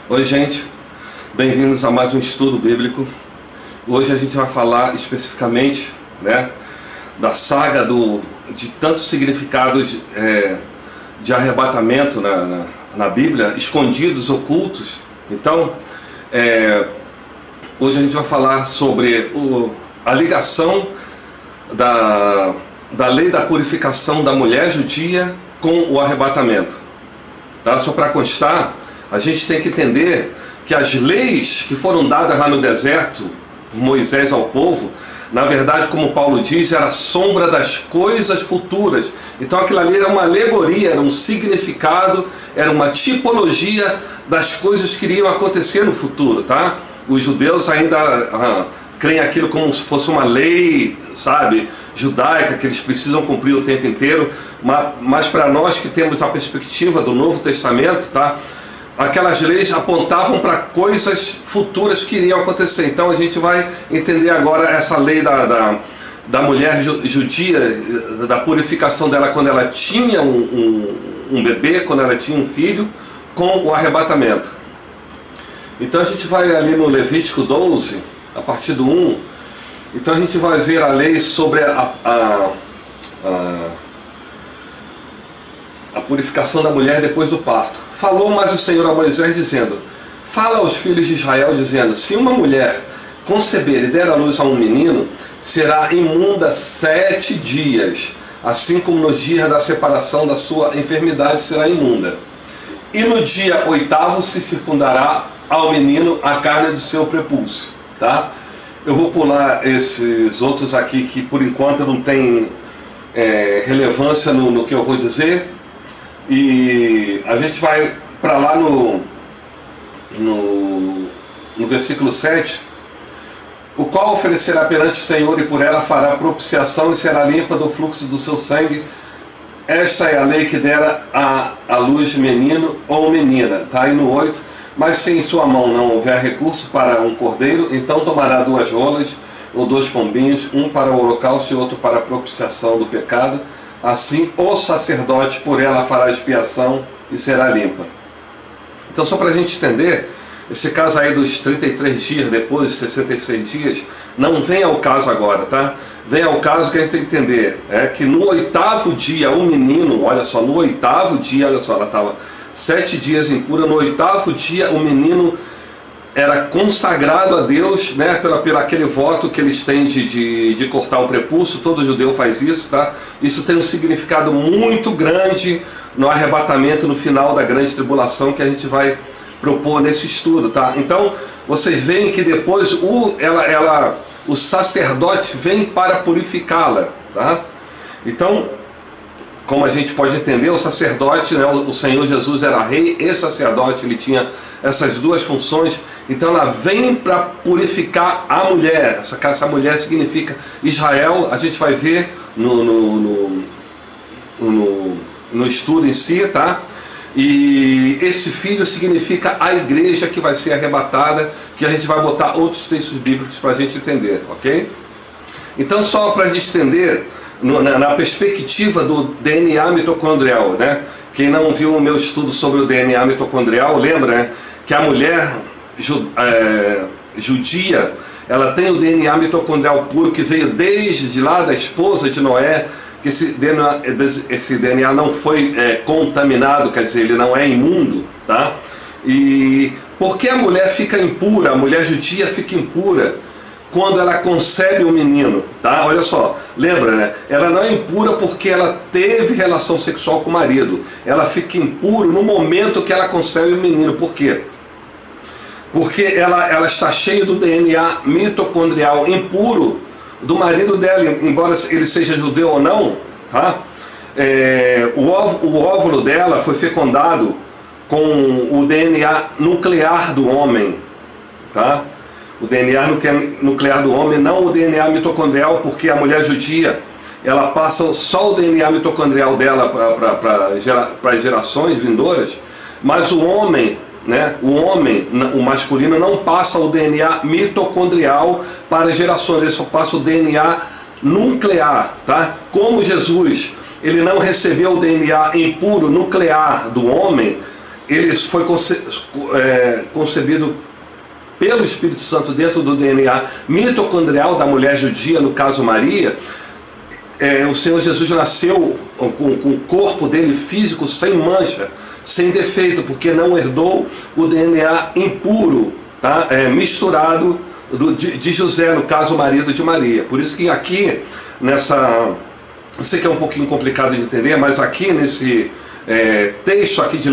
Oi, gente, bem-vindos a mais um estudo bíblico. Hoje a gente vai falar especificamente, da saga de tantos significados de arrebatamento na Bíblia, escondidos, ocultos. Então, hoje a gente vai falar sobre a ligação da lei da purificação da mulher judia com o arrebatamento. Tá? Só para constar, a gente tem que entender que as leis que foram dadas lá no deserto por Moisés ao povo, na verdade, como Paulo diz, era a sombra das coisas futuras. Então aquilo ali era uma alegoria, era um significado, era uma tipologia das coisas que iriam acontecer no futuro, tá? Os judeus ainda creem aquilo como se fosse uma lei, sabe, judaica, que eles precisam cumprir o tempo inteiro, mas para nós que temos a perspectiva do Novo Testamento, tá? Aquelas leis apontavam para coisas futuras que iriam acontecer. Então a gente vai entender agora essa lei da mulher judia, da purificação dela quando ela tinha um bebê, quando ela tinha um filho, com o arrebatamento. Então a gente vai ali no Levítico 12, a partir do 1. Então a gente vai ver a lei sobre a purificação da mulher depois do parto. Falou mais o Senhor a Moisés dizendo: fala aos filhos de Israel dizendo: se uma mulher conceber e der à luz a um menino, será imunda 7 dias, assim como nos dias da separação da sua enfermidade será imunda. E no dia 8º se circundará ao menino a carne do seu prepúcio. Tá? Eu vou pular esses outros aqui que por enquanto não tem relevância no que eu vou dizer. E a gente vai para lá no versículo 7, o qual oferecerá perante o Senhor e por ela fará propiciação e será limpa do fluxo do seu sangue. Esta é a lei que dera à luz menino ou menina. Tá aí no 8. Mas se em sua mão não houver recurso para um cordeiro, então tomará 2 rolas ou 2 pombinhos, um para o holocausto e outro para a propiciação do pecado. Assim o sacerdote por ela fará expiação e será limpa. Então, só para a gente entender, esse caso aí dos 33 dias depois, 66 dias, não vem ao caso agora, tá? Vem ao caso que a gente tem que entender, que no 8º dia o menino, olha só, no 8º dia, olha só, ela estava 7 dias impura, no 8º dia o menino era consagrado a Deus, pelo aquele voto que eles têm de cortar o prepúcio. Todo judeu faz isso, tá? Isso tem um significado muito grande no arrebatamento, no final da grande tribulação, que a gente vai propor nesse estudo, tá? Então, vocês veem que depois o sacerdote vem para purificá-la, tá? Então, como a gente pode entender, o sacerdote, o Senhor Jesus era rei e sacerdote, ele tinha essas 2 funções. Então ela vem para purificar a mulher. Essa mulher significa Israel. A gente vai ver no estudo em si, tá? E esse filho significa a igreja que vai ser arrebatada, que a gente vai botar outros textos bíblicos para a gente entender, ok? Então, só para a gente entender, na perspectiva do DNA mitocondrial, Quem não viu o meu estudo sobre o DNA mitocondrial, lembra, que a mulher judia, ela tem o DNA mitocondrial puro que veio desde lá da esposa de Noé, que esse DNA não foi contaminado, quer dizer, ele não é imundo, tá? E por que a mulher fica impura, a mulher judia fica impura quando ela concebe um menino, tá? Olha só, lembra, ela não é impura porque ela teve relação sexual com o marido, ela fica impura no momento que ela concebe o menino. Por quê? Porque ela está cheia do DNA mitocondrial impuro do marido dela, embora ele seja judeu ou não, tá? O óvulo dela foi fecundado com o DNA nuclear do homem, tá? O DNA nuclear do homem, não o DNA mitocondrial, porque a mulher judia, ela passa só o DNA mitocondrial dela para as gerações vindouras, mas o homem, o masculino, não passa o DNA mitocondrial para as gerações, ele só passa o DNA nuclear, tá? Como Jesus, ele não recebeu o DNA impuro nuclear do homem, ele foi concebido pelo Espírito Santo dentro do DNA mitocondrial da mulher judia, no caso Maria. O Senhor Jesus nasceu com o corpo dele físico sem mancha, sem defeito, porque não herdou o DNA impuro, tá? Misturado de José, no caso o marido de Maria. Por isso que aqui eu sei que é um pouquinho complicado de entender, mas aqui nesse texto aqui de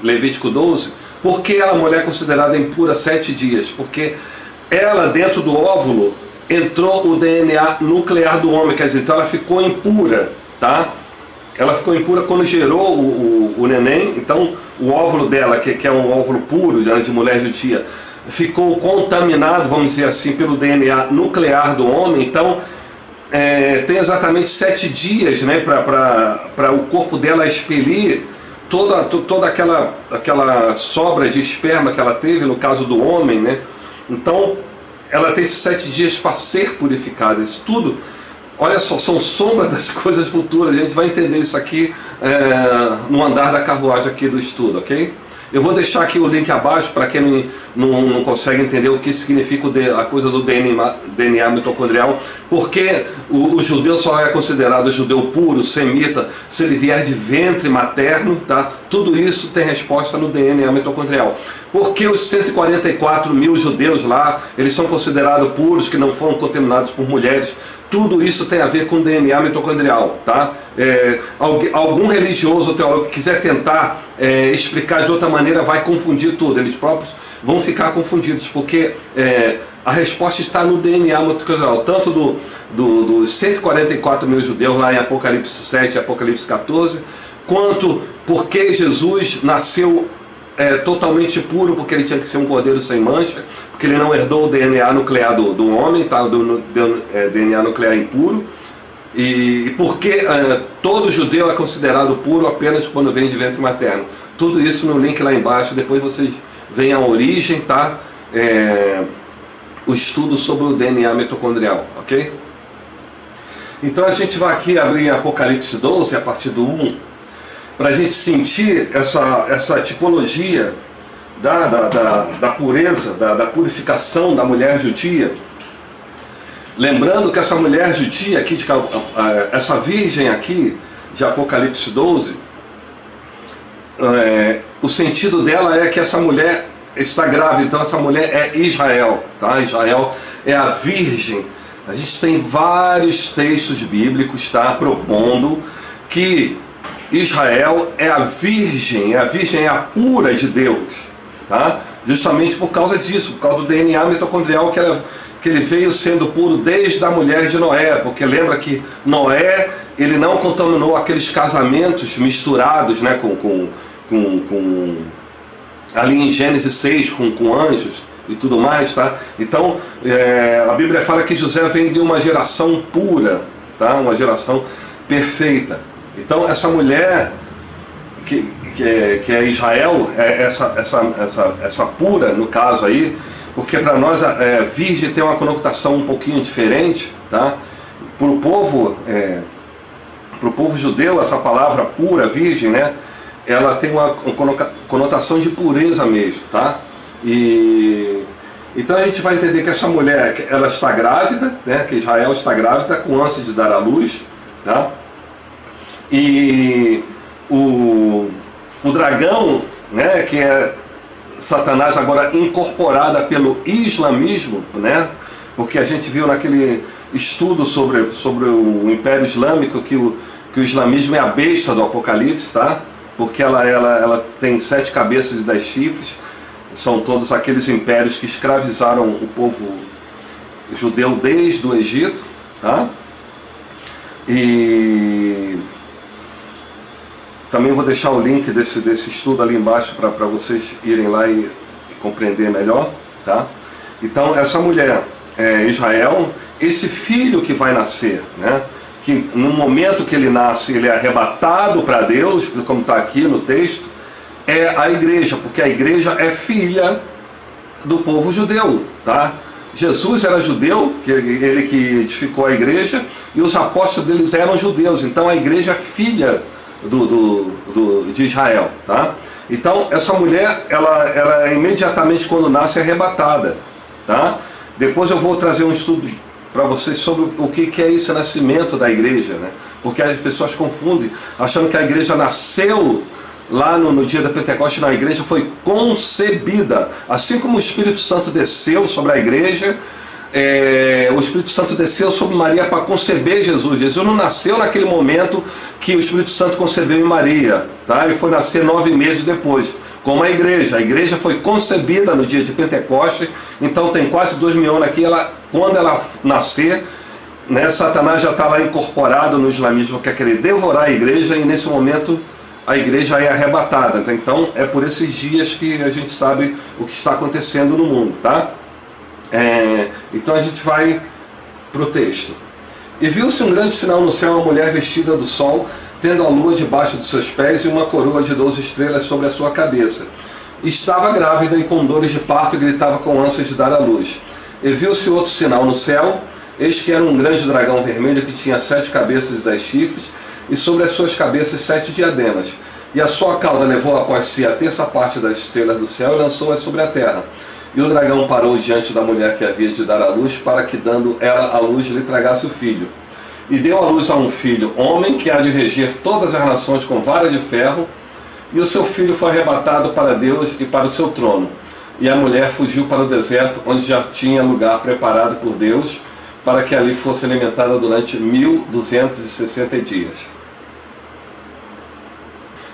Levítico 12, por que a mulher é considerada impura 7 dias? Porque ela, dentro do óvulo, entrou o DNA nuclear do homem, quer dizer, então ela ficou impura, tá? Ela ficou impura quando gerou o neném. Então o óvulo dela, que é um óvulo puro, de mulher judia, ficou contaminado, vamos dizer assim, pelo DNA nuclear do homem. Então tem exatamente 7 dias, né, para o corpo dela expelir toda aquela sobra de esperma que ela teve, no caso do homem, né? Então ela tem esses 7 dias para ser purificada. Isso tudo, olha só, são sombras das coisas futuras. A gente vai entender isso aqui no andar da carruagem aqui do estudo, ok? Eu vou deixar aqui o link abaixo para quem não consegue entender o que significa a coisa do DNA mitocondrial, porque o judeu só é considerado judeu puro, semita, se ele vier de ventre materno, tá? Tudo isso tem resposta no DNA mitocondrial. Porque os 144 mil judeus lá, eles são considerados puros, que não foram contaminados por mulheres. Tudo isso tem a ver com DNA mitocondrial, tá? Algum religioso ou teólogo que quiser tentar explicar de outra maneira vai confundir tudo. Eles próprios vão ficar confundidos, porque a resposta está no DNA mitocondrial, tanto dos 144 mil judeus lá em Apocalipse 7 e Apocalipse 14, quanto porque Jesus nasceu totalmente puro, porque ele tinha que ser um cordeiro sem mancha, porque ele não herdou o DNA nuclear do homem, tá? DNA nuclear impuro. E porque todo judeu é considerado puro apenas quando vem de ventre materno. Tudo isso no link lá embaixo. Depois vocês veem a origem, tá? O estudo sobre o DNA mitocondrial, ok? Então a gente vai aqui abrir Apocalipse 12 a partir do 1, para a gente sentir essa tipologia da pureza, da purificação da mulher judia. Lembrando que essa mulher judia aqui, essa virgem aqui de Apocalipse 12, o sentido dela é que essa mulher está grávida. Então essa mulher é Israel, tá? Israel é a virgem. A gente tem vários textos bíblicos, tá, propondo que Israel é a virgem é a pura de Deus, tá? Justamente por causa disso, por causa do DNA mitocondrial que ele veio sendo puro desde a mulher de Noé, porque lembra que Noé, ele não contaminou aqueles casamentos misturados, né, ali em Gênesis 6, com anjos e tudo mais, tá? Então, a Bíblia fala que José vem de uma geração pura, tá? Uma geração perfeita. Então, essa mulher que é Israel, essa pura, no caso aí, porque para nós virgem tem uma conotação um pouquinho diferente, tá? Para o povo judeu, essa palavra pura, virgem, né, ela tem uma conotação de pureza mesmo, tá? Então a gente vai entender que essa mulher, ela está grávida, né, que Israel está grávida com ânsia de dar à luz, tá? E o dragão, né, que é Satanás agora incorporada pelo islamismo, né? Porque a gente viu naquele estudo sobre o Império Islâmico que o islamismo é a besta do Apocalipse, tá? Porque ela tem 7 cabeças e 10 chifres. São todos aqueles impérios que escravizaram o povo judeu desde o Egito, tá? E também vou deixar o link desse estudo ali embaixo para vocês irem lá e compreender melhor, tá? Então essa mulher é Israel, esse filho que vai nascer, né? Que no momento que ele nasce, ele é arrebatado para Deus, como está aqui no texto, é a igreja, porque a igreja é filha do povo judeu, tá? Jesus era judeu, ele que edificou a igreja, e os apóstolos deles eram judeus, então a igreja é filha de Israel, tá? Então essa mulher, ela imediatamente quando nasce é arrebatada, tá? Depois eu vou trazer um estudo para vocês sobre o que é esse nascimento da igreja, né? Porque as pessoas confundem, achando que a igreja nasceu lá no dia da Pentecostes. Não, a igreja foi concebida, assim como o Espírito Santo desceu sobre a igreja. O Espírito Santo desceu sobre Maria para conceber Jesus. Jesus não nasceu naquele momento que o Espírito Santo concebeu em Maria, tá? Ele foi nascer 9 meses depois, como a igreja foi concebida no dia de Pentecostes. Então tem quase 2.000 anos aqui. Quando ela nascer, né, Satanás já está lá incorporado no islamismo, quer querer devorar a igreja, e nesse momento a igreja é arrebatada. Então é por esses dias que a gente sabe o que está acontecendo no mundo, tá? Então a gente vai para o texto. E viu-se um grande sinal no céu, uma mulher vestida do sol, tendo a lua debaixo dos seus pés e uma coroa de 12 estrelas sobre a sua cabeça. Estava grávida e com dores de parto, e gritava com ânsias de dar à luz. E viu-se outro sinal no céu, eis que era um grande dragão vermelho que tinha 7 cabeças e 10 chifres, e sobre as suas cabeças 7 diademas. E a sua cauda levou após si a terça parte das estrelas do céu e lançou-as sobre a terra. E o dragão parou diante da mulher que havia de dar à luz, para que, dando ela à luz, lhe tragasse o filho. E deu à luz a um filho, homem, que há de reger todas as nações com vara de ferro, e o seu filho foi arrebatado para Deus e para o seu trono. E a mulher fugiu para o deserto, onde já tinha lugar preparado por Deus, para que ali fosse alimentada durante 1260 dias.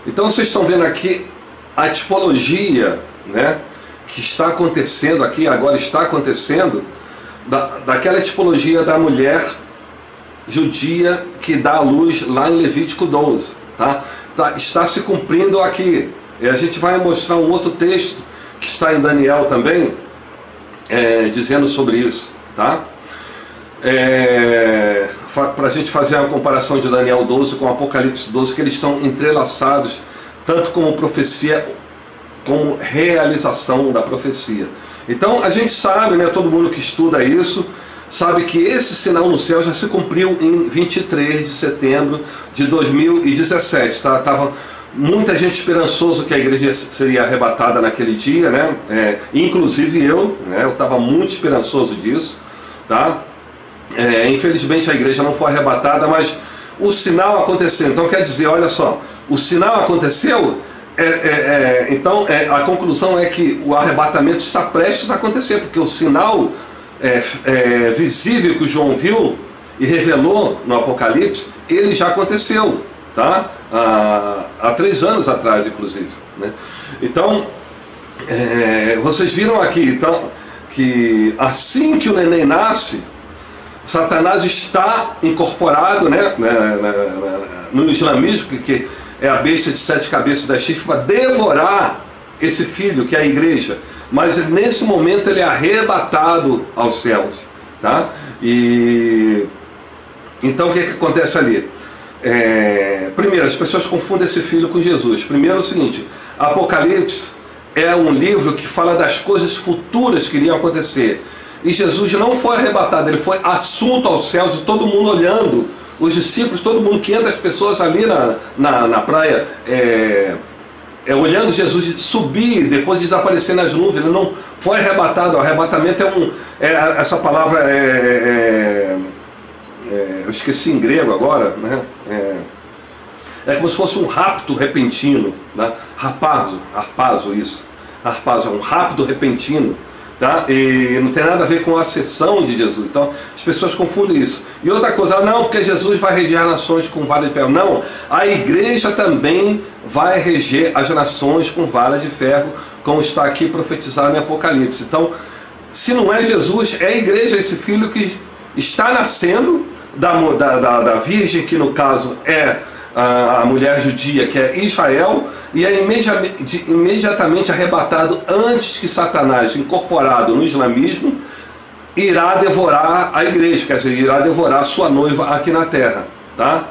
Então vocês estão vendo aqui a tipologia, né, que está acontecendo aqui, agora está acontecendo, daquela tipologia da mulher judia que dá à luz lá em Levítico 12, tá? Está se cumprindo aqui. E a gente vai mostrar um outro texto que está em Daniel também, dizendo sobre isso, tá? Para a gente fazer uma comparação de Daniel 12 com Apocalipse 12, que eles estão entrelaçados, tanto como profecia, como realização da profecia. Então a gente sabe, né, todo mundo que estuda isso, sabe que esse sinal no céu já se cumpriu em 23 de setembro de 2017, tá? Tava muita gente esperançoso que a igreja seria arrebatada naquele dia, né? Inclusive eu, né? Eu estava muito esperançoso disso, tá? Infelizmente a igreja não foi arrebatada, mas o sinal aconteceu. Então quer dizer, olha só, o sinal aconteceu. Então a conclusão é que o arrebatamento está prestes a acontecer, porque o sinal visível que o João viu e revelou no Apocalipse, ele já aconteceu, tá? Há 3 anos atrás, inclusive, né? Então vocês viram aqui, então, que assim que o neném nasce, Satanás está incorporado, né, no islamismo, que é a besta de 7 cabeças da chifre, para devorar esse filho, que é a igreja. Mas nesse momento ele é arrebatado aos céus, tá? E então o que acontece ali? Primeiro, as pessoas confundem esse filho com Jesus. Primeiro é o seguinte: Apocalipse é um livro que fala das coisas futuras que iriam acontecer. E Jesus não foi arrebatado, ele foi assunto aos céus, e todo mundo olhando, os discípulos, todo mundo, 500 pessoas ali na praia, olhando Jesus subir, depois desaparecer nas nuvens. Ele não foi arrebatado. O arrebatamento essa palavra eu esqueci em grego agora, né? É como se fosse um rapto repentino, né? Harpazo, isso. Harpazo é um rapto repentino, tá? E não tem nada a ver com a ascensão de Jesus. Então as pessoas confundem isso. E outra coisa, não, porque Jesus vai reger as nações com vara de ferro. Não, a igreja também vai reger as nações com vara de ferro, como está aqui profetizado em Apocalipse. Então, se não é Jesus, é a igreja, esse filho que está nascendo da virgem, que no caso é a mulher judia, que é Israel, e é imediatamente arrebatado antes que Satanás, incorporado no islamismo, irá devorar a igreja, quer dizer, irá devorar a sua noiva aqui na terra, tá?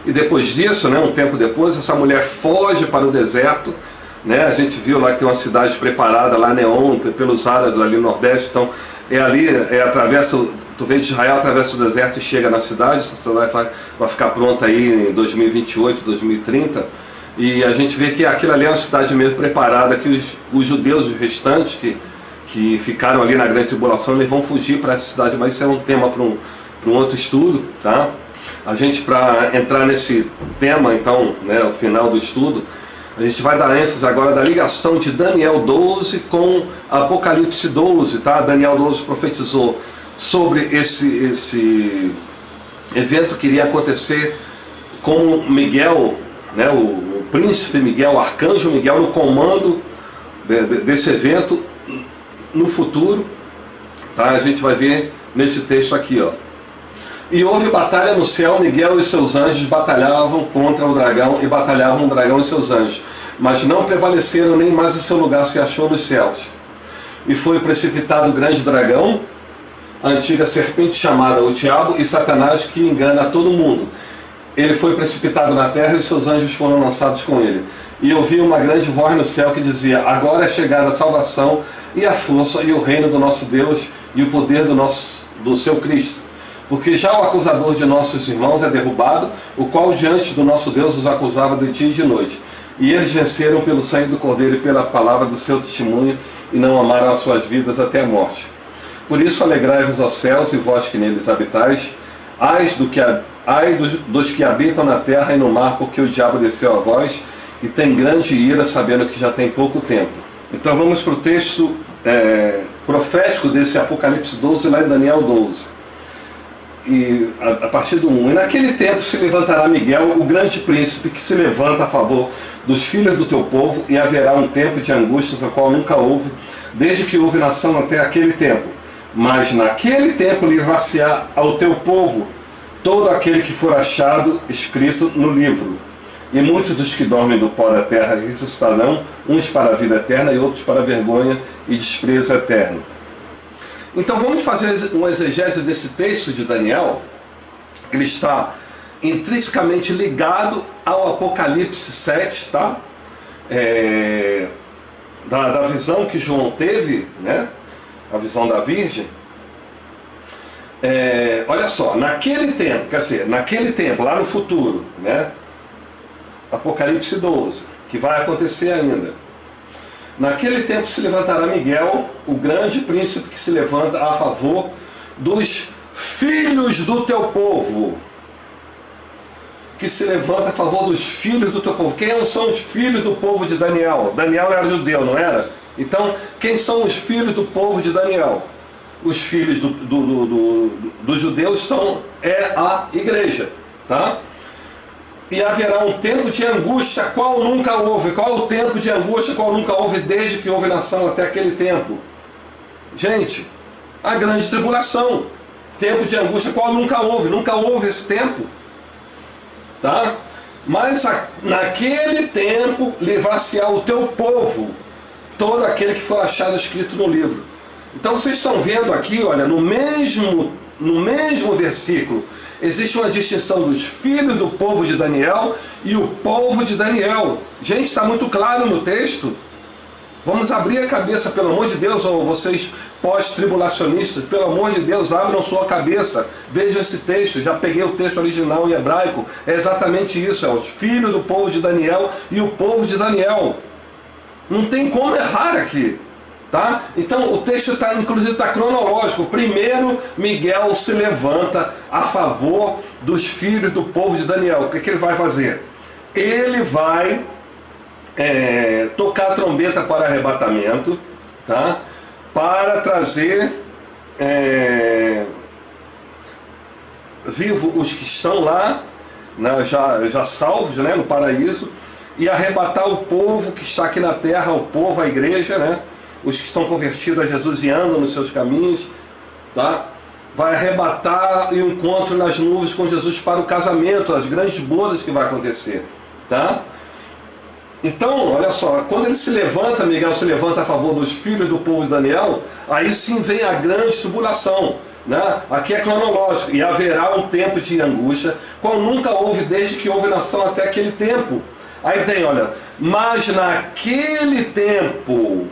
E depois disso, né, um tempo depois, essa mulher foge para o deserto, né? A gente viu lá que tem uma cidade preparada lá, Neon, pelos árabes ali no Nordeste. Então atravessa Tu vem de Israel, atravessa o deserto e chega na cidade. Essa cidade vai ficar pronta aí em 2028, 2030. E a gente vê que aquilo ali é uma cidade mesmo preparada, que os judeus, os restantes, que ficaram ali na grande tribulação, eles vão fugir para essa cidade. Mas isso é um tema para um outro estudo, tá? A gente, para entrar nesse tema, então, né, o final do estudo, a gente vai dar ênfase agora da ligação de Daniel 12 com Apocalipse 12, tá? Daniel 12 profetizou sobre esse evento que iria acontecer com Miguel, né, o príncipe Miguel, o arcanjo Miguel, no comando desse evento no futuro, tá? A gente vai ver nesse texto aqui, ó. E houve batalha no céu, Miguel e seus anjos batalhavam contra o dragão, e batalhavam o dragão e seus anjos, mas não prevaleceram, nem mais o seu lugar se achou nos céus. E foi precipitado o grande dragão, a antiga serpente chamada o diabo e Satanás, que engana a todo mundo. Ele foi precipitado na terra e seus anjos foram lançados com ele. E ouvi uma grande voz no céu que dizia: agora é chegada a salvação e a força e o reino do nosso Deus e o poder do seu Cristo. Porque já o acusador de nossos irmãos é derrubado, o qual diante do nosso Deus os acusava de dia e de noite. E eles venceram pelo sangue do Cordeiro e pela palavra do seu testemunho, e não amaram as suas vidas até a morte. Por isso alegrai-vos, ó céus, e vós que neles habitais, ai dos que habitam na terra e no mar, porque o diabo desceu a vós, e tem grande ira, sabendo que já tem pouco tempo. Então vamos para o texto profético desse Apocalipse 12, lá em Daniel 12. E a partir do 1, e naquele tempo se levantará Miguel, o grande príncipe, que se levanta a favor dos filhos do teu povo, e haverá um tempo de angústias, a qual nunca houve, desde que houve nação até aquele tempo. Mas naquele tempo livrar-se-á ao teu povo todo aquele que for achado escrito no livro. E muitos dos que dormem do pó da terra ressuscitarão, uns para a vida eterna e outros para a vergonha e desprezo eterno. Então vamos fazer uma exegese desse texto de Daniel, que ele está intrinsecamente ligado ao Apocalipse 7, tá? Da visão que João teve, né? A visão da Virgem. Olha só, naquele tempo, quer dizer, naquele tempo, lá no futuro, né? Apocalipse 12, que vai acontecer ainda. Naquele tempo se levantará Miguel, o grande príncipe que se levanta a favor dos filhos do teu povo. Que se levanta a favor dos filhos do teu povo. Quem são os filhos do povo de Daniel? Daniel era judeu, não era? Então, quem são os filhos do povo de Daniel? Os filhos dos judeus é a igreja, tá? E haverá um tempo de angústia, qual nunca houve. Qual é o tempo de angústia, qual nunca houve desde que houve nação até aquele tempo? Gente, a grande tribulação. Tempo de angústia, qual nunca houve esse tempo. Tá? Mas naquele tempo livrar-se-á o teu povo, todo aquele que for achado escrito no livro. Então vocês estão vendo aqui, olha, no mesmo versículo, existe uma distinção dos filhos do povo de Daniel e o povo de Daniel. Gente, está muito claro no texto. Vamos abrir a cabeça, pelo amor de Deus, ou vocês pós-tribulacionistas, pelo amor de Deus, abram sua cabeça, vejam esse texto. Já peguei o texto original em hebraico, é exatamente isso, é os filhos do povo de Daniel e o povo de Daniel. Não tem como errar aqui. Tá? Então o texto inclusive está cronológico. Primeiro Miguel se levanta a favor dos filhos do povo de Daniel. O que ele vai fazer? Ele vai tocar a trombeta para arrebatamento, tá? Para trazer vivo os que estão lá, né, já salvos, né, no paraíso, e arrebatar o povo que está aqui na terra, o povo, a igreja, né? Os que estão convertidos a Jesus e andam nos seus caminhos, tá? Vai arrebatar o encontro nas nuvens com Jesus para o casamento, as grandes bodas que vai acontecer, tá? Então, olha só, quando ele se levanta, Miguel se levanta a favor dos filhos do povo de Daniel, aí sim vem a grande tribulação, né? Aqui é cronológico, e haverá um tempo de angústia, qual nunca houve desde que houve nação até aquele tempo. Aí tem, olha, mas naquele tempo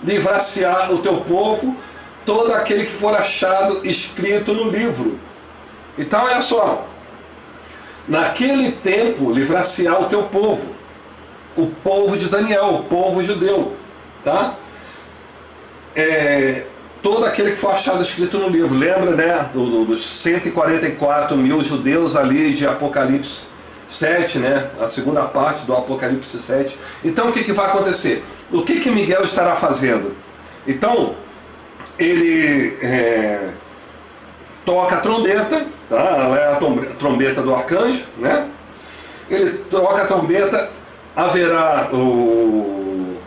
livrar-se-á o teu povo, todo aquele que for achado escrito no livro. Então olha só, naquele tempo livrar-se-á o teu povo, o povo de Daniel, o povo judeu, tá? Todo aquele que for achado escrito no livro. Lembra, né, dos 144 mil judeus ali de Apocalipse 7, né, a segunda parte do Apocalipse 7. Então o que vai acontecer? O que Miguel estará fazendo? Então ele toca a trombeta, tá? Ela é a trombeta do arcanjo, né? Ele toca a trombeta, haverá o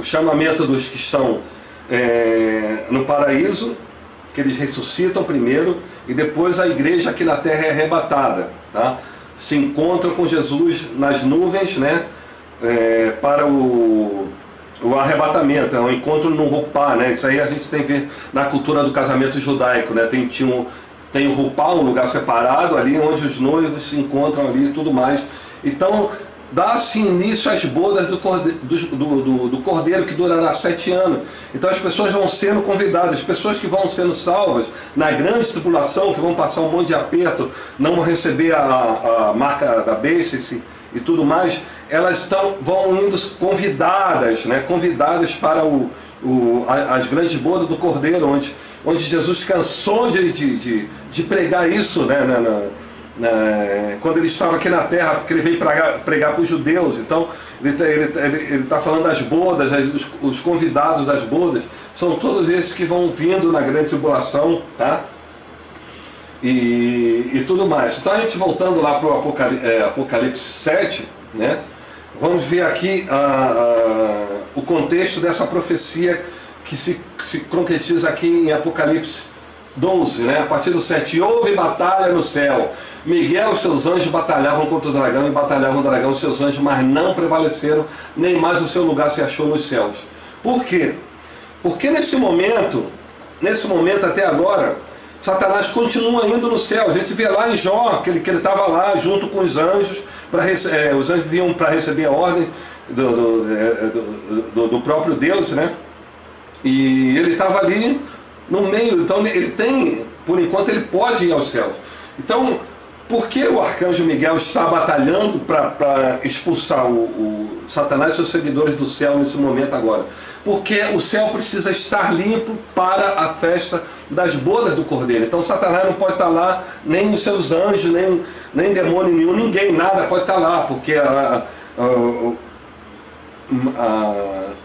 chamamento dos que estão no paraíso, que eles ressuscitam primeiro, e depois a igreja aqui na terra é arrebatada, tá? Se encontra com Jesus nas nuvens, né? Para o arrebatamento, é um encontro no Rupá, né? Isso aí a gente tem que ver na cultura do casamento judaico, né? Tem o Rupá, um lugar separado ali onde os noivos se encontram ali e tudo mais. Então dá-se início às bodas do Cordeiro, que durará 7 anos. Então as pessoas vão sendo convidadas, as pessoas que vão sendo salvas na grande tribulação, que vão passar um monte de aperto, não vão receber a marca da besta e tudo mais, elas vão indo convidadas, né? Convidadas para as grandes bodas do Cordeiro, onde Jesus cansou de pregar isso, né? Quando ele estava aqui na terra, porque ele veio pregar para os judeus. Então ele está falando das bodas, os convidados das bodas são todos esses que vão vindo na grande tribulação, tá? E tudo mais. Então a gente voltando lá para o Apocalipse 7, né? Vamos ver aqui o contexto dessa profecia que se concretiza aqui em Apocalipse 12, né? A partir do 7. Houve batalha no céu. Miguel e seus anjos batalhavam contra o dragão, e batalhavam o dragão e seus anjos, mas não prevaleceram, nem mais o seu lugar se achou nos céus. Por quê? Porque nesse momento até agora, Satanás continua indo no céu. A gente vê lá em Jó, que ele estava lá junto com os anjos, os anjos vinham para receber a ordem do próprio Deus, né? E ele estava ali no meio. Então ele tem, por enquanto, ele pode ir aos céus. Então, por que o arcanjo Miguel está batalhando para expulsar o Satanás e seus seguidores do céu nesse momento agora? Porque o céu precisa estar limpo para a festa das bodas do Cordeiro. Então Satanás não pode estar lá, nem os seus anjos, nem demônio nenhum, ninguém, nada pode estar lá, porque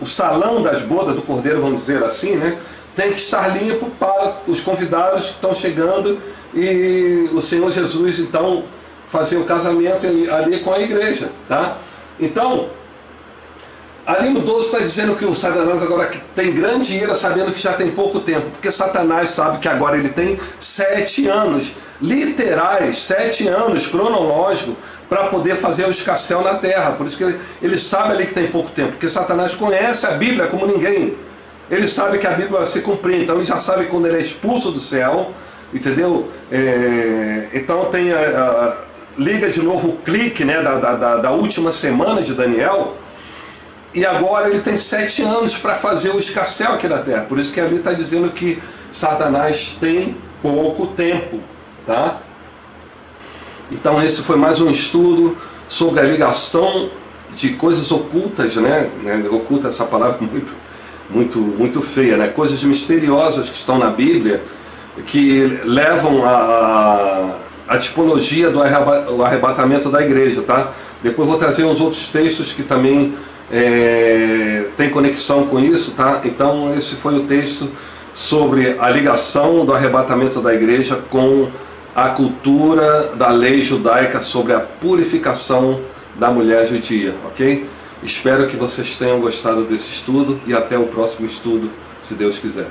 o salão das bodas do Cordeiro, vamos dizer assim, né, tem que estar limpo para os convidados que estão chegando, e o Senhor Jesus então fazer o casamento ali com a igreja, tá? Então ali no 12 está dizendo que o Satanás agora tem grande ira, sabendo que já tem pouco tempo, porque Satanás sabe que agora ele tem 7 anos literais, 7 anos cronológicos, para poder fazer o escarcéu na terra. Por isso que ele sabe ali que tem pouco tempo, porque Satanás conhece a Bíblia como ninguém. Ele sabe que a Bíblia vai se cumprir, então ele já sabe quando ele é expulso do céu, entendeu? Então liga de novo o clique, né, da última semana de Daniel, e agora ele tem 7 anos para fazer o escarcéu aqui na terra. Por isso que ali está dizendo que Satanás tem pouco tempo, tá? Então esse foi mais um estudo sobre a ligação de coisas ocultas, né? Oculta, essa palavra muito feia, né? Coisas misteriosas que estão na Bíblia, que levam a tipologia do arrebatamento da igreja, tá? Depois vou trazer uns outros textos que também tem conexão com isso, tá? Então esse foi o texto sobre a ligação do arrebatamento da igreja com a cultura da lei judaica sobre a purificação da mulher judia, ok? Espero que vocês tenham gostado desse estudo, e até o próximo estudo, se Deus quiser.